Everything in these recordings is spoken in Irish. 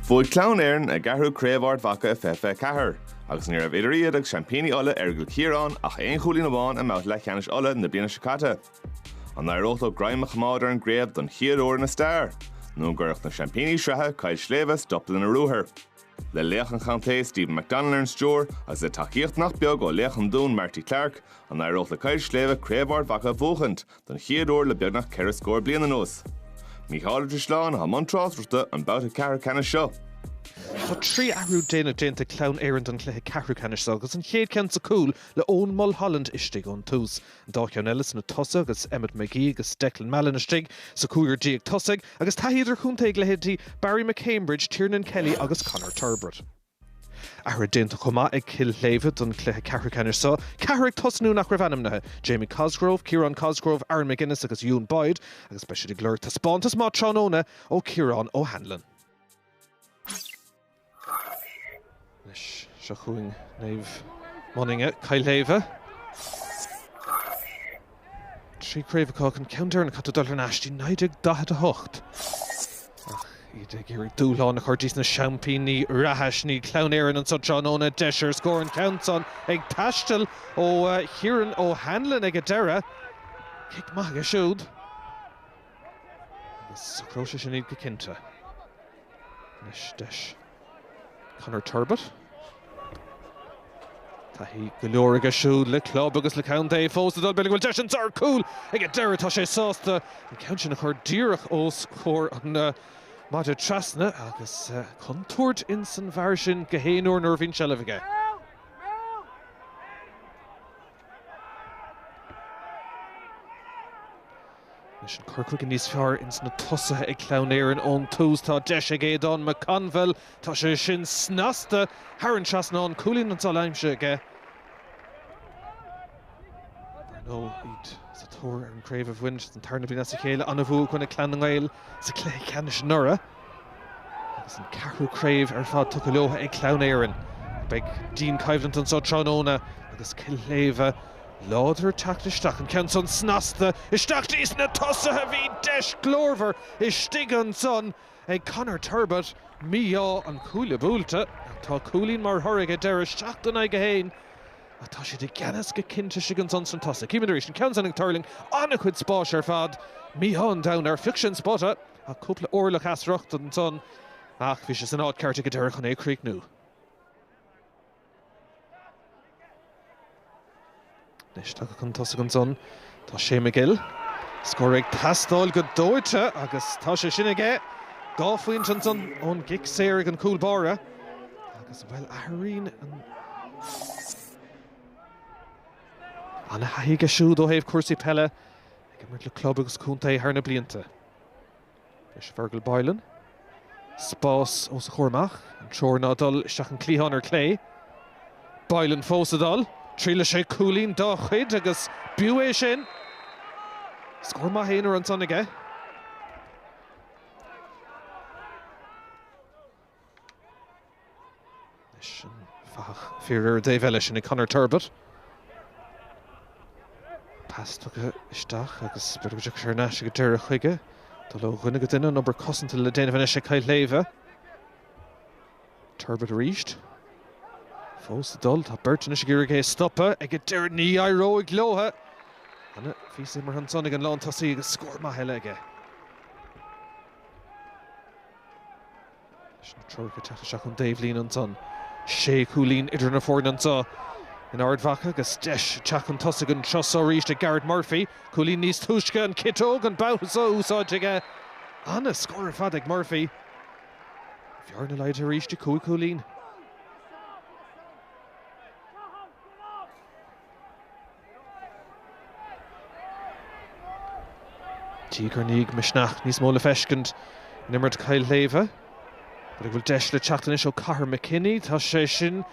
Fuair Clann Éireann a gathú craobhart Mhacha fefe chathair, agus ní raibh idiríod ag champíní ulla Cill Shléibhe ach aon chúlín amháin a mouth le cheannis ulla na bliana sicáta. An éireachtal graimach mád ar an gréamh don chiaadóir na stair, nó gurach na champíní sreatha Cill Shléibhe stoppla na rúthair. Le leach an chanté Stephen McDonald ar an stúr agus le tacaíocht nach beag ó leach an dún Marty Clark an éireachtal Cill Shléibhe craobhart Mhacha bhuachant don chiaadóir le beag nach ceithre scór bliana nós. Mícheál Drisláán ha Montrásrta an bouta ceithre canis seo. Tá trí ahrú déanana déanta Clann Éireann don chluthe ceathrú canis agus an chéad ceann sa cúl le ón Mulholland istigh ón tús. An dá ceann Ellis na tosa agus Emmett McGee agus Declan Mallon istigh sa cúigear díag tosaigh agus taithíidir chuntaigh le héadí Barry McCambridge, Tiernan Kelly agus Conor Turbot. Ahra déanta chumá ag Cill Shléibhe don chluthe ceathrú canis seo, ceathrú ag tosnú nach raibh anamnathe, Jamie Cosgrove, Kieran Cosgrove, Aaron McGuinness agus Ewan Boyd agus speisialí glúir tá spántas má Tránána ó Kieran O'Hanlon. Leis seo chuing Naomh Moninne, Cill Shléibhe. Trí craobhá an counter na catú dul an astí 98. Iad géirí dúláán na chuirdís na champíní rathais ní Clann Éireann an sa Tránána deisir scór an countson ag taistil ó Kieran O'Hanlon ag a deire. Kick maithe siúd. Agus cróise sin iad go cinnte. Leis deis Conor Turbot. Tá hí go leor aige siúd le club agus le counté fósta dul beilg bhfuil deis an tar cool ag a deire tá sé sásta an count sin a chuir díreach ó scór an Mhacha trasna agus contúirt in san bhar sin go héanúir nuair bhíonn Shléibhe aige. Leis an curcuig níos fearr in na tosathe ag Clann Éireann ón tús tá deis ag éadán McConville tá sé sin snasta thar an trasna an cúlín an tálaimse aige. Nó iad sa tóir ar an craobh bhaint an tarna blina sa chéile anna bhú chuna Clann Éireann sa chluthe canis nura. Agus an ceathrú craobh ar fad tucha leotha ag Clann Éireann. Beidh Dean Covenant an sa Tránána agus Cill Shléibhe láidir tactaisteach an ceanson snasta isteach níos na tosathe bhí deis glórmhar istigh an son ag Conor Turbot míá an cúla búlta tá cúlín mar thoraigh a deire seachtain ag go héin. Tá sé de ceannas go cinnte sig an son san tosa. Cíimidiréis an ceansan ag tarling anna chuid spáis ar fad míán down ar fiction spotta a cúpla orlach asreacht an son ach bhí sé san ád cearta go deire chun é críoc nú. Leis tá chun tosa an son tá sé McGill scór ag tastáil go dóite agus tá sé sin aige dá faoint an son ón gic séir an cúl bára agus bhfuil athraín an Anna haige siúd ó héobh cuasaí Peile ag imirt le club agus cúntaí thar na blianta. Leis Virgil Boylan. Spás ó sa chóirmach, an treoir ná dul isteach an clíán ar clé. Boylan fósa dul, tríle sé cúlín dá chuid agus biú é sin. Scór maith héanaar an son aige. Leis an fach fíor Dave Ellis sin i Conor Turbot. Pas tucha isteach agus beidir go sé neis go deire chuige. Tá le ghine go duine nó cosanta le déanamh sé Cill Shléibhe. Turbot ríist. Fós dul tá Burton is gur gé stoppa ag go deire ní airó ag glótha. Anna bhí sé mar an sonnig an lán tosaí agus scór maith heile aige. Leis na trocha teachtaseach an Dave lín an son. Sé cúlín idir na fórn an sa. In Ard Mhacha agus deis teach an tosaigh an trosá ríist ag Garrett Murphy. Cúlín níos túisce an citóg an bausa úsáid aige. Anna scór ar fad ag Murphy. Bhearna leid a ríist i cúlín. Tígar níg misneach níos móla feiscint imirt Cill Shléibhe. But ag bhfuil deis le teachtain ó Cathair McKinney tá sé sin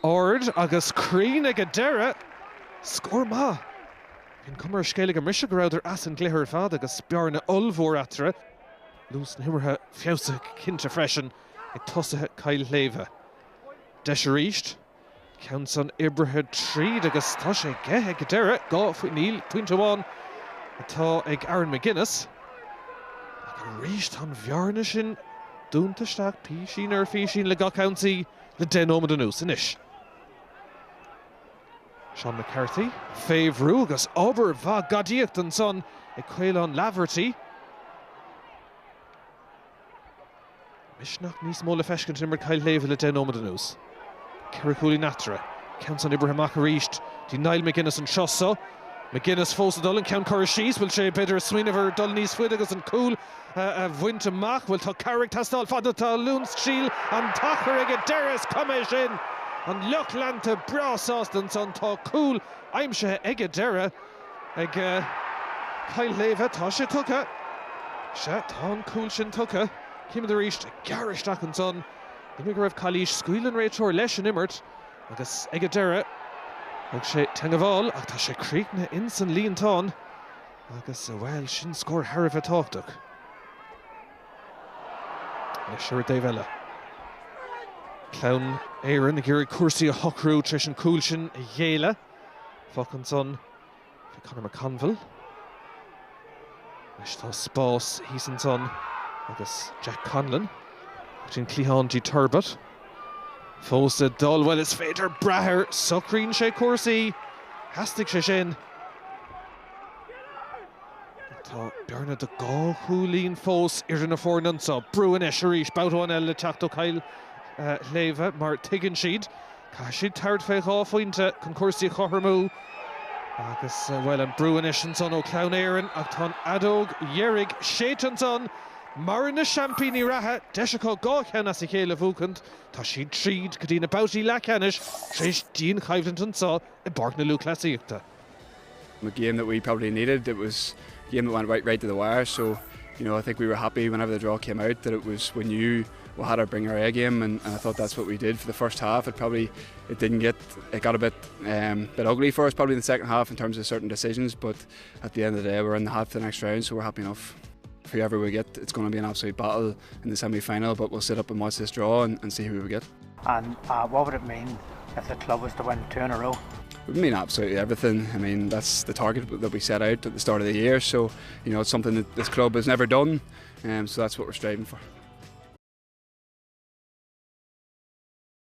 Ord agus crín ag a deire scór maith. Bhín cumar scéala go mrise go ráidir as an gluthar fad agus bearna olmhór atra. Lús na himirthe fiosach cinnte freisin ag tosathe Cill Shléibhe. Deis a ríist. Ceanson ibrithe tríd agus tá sé gethe ag a deire gá faoi níl puinte amháin atá ag Aaron McGuinness. Ag a ríist an bhearna sin dúnta staach písín ar físín le gachauntaí le Naomh Moninne inis. Sean McCarthy, Ceathrú agus obair bha gadíocht an son ag Clann Éireann. Mishnach níos mó le feiscint imar Cill Shléibhe le Naomh Moninne. Ceathrú natra, counts on Ibrahim Mhacha ríist, dí Niall McGuinness an seosa. McGuinness fósa dul an count cur síos, bhfuil sé beidir a swinmhar dul níos fuide agus an cool a bhaint amach, bhfuil tá Carrick tastal fada tá lúns síl an tachar ag a deras cuma sin. An luchlanta brásast an son tá cool aimse ag a dera ag Cill Shléibhe tá sé tucha. Se tá an cool sin tucha. Cíimiad a ríist garisteach an son. Imig raibh Cluiche scuileann réiteoir leis an immert agus ag a dera. Ag sé teanga bháil ach tá sé críocna in san líontán agus bhfuil sin scór Haribh a táchtach. Le siúr Dave eile. Clann Éireann ag iarraidh cuasaí a hochrú treis an cúil sin a dhéile. Fach an son fi Conor McConville. Leis tá spás hís an son agus Jack Conlon. Sin Cleán G. Turbot. Fósa dul bhfuil is féidir brathir socríonn sé cuasaí. Hastig sé sin. Tá bearna de gá chúlín fós ar na fórnan sa brúin is aríis boutáin eile teachtó Cill Shléibhe mar tuigeann siad. Cá siad tart fé Buaicphointí chun cuasaí chotharmú. Agus bhfuil an brúin is an son ó Clann Éireann ach tá adóg dhearrig séit an son. Mar na champíní ratha, deisicá gá cheanna sa chéile bhúcant, tá siad tríd go dtí na boutíí le ceannis, tríis dín chaimhlant an sá I barc na lúclasaíochta. A game that we probably needed. It was a game that went right to the wire, so I think we were happy whenever the draw came out that we knew we had our bring our A game, and I thought that's what we did for the first half. It got a bit ugly for us probably in the second half in terms of certain decisions, but at the end of the day we're in the half to the next round, so we're happy enough. Whoever we get, it's going to be an absolute battle in the semi-final, but we'll sit up and watch this draw and see who we get. And what would it mean if the club was to win 2 in a row? It would mean absolutely everything. I mean, that's the target that we set out at the start of the year, so it's something that this club has never done, so that's what we're striving for.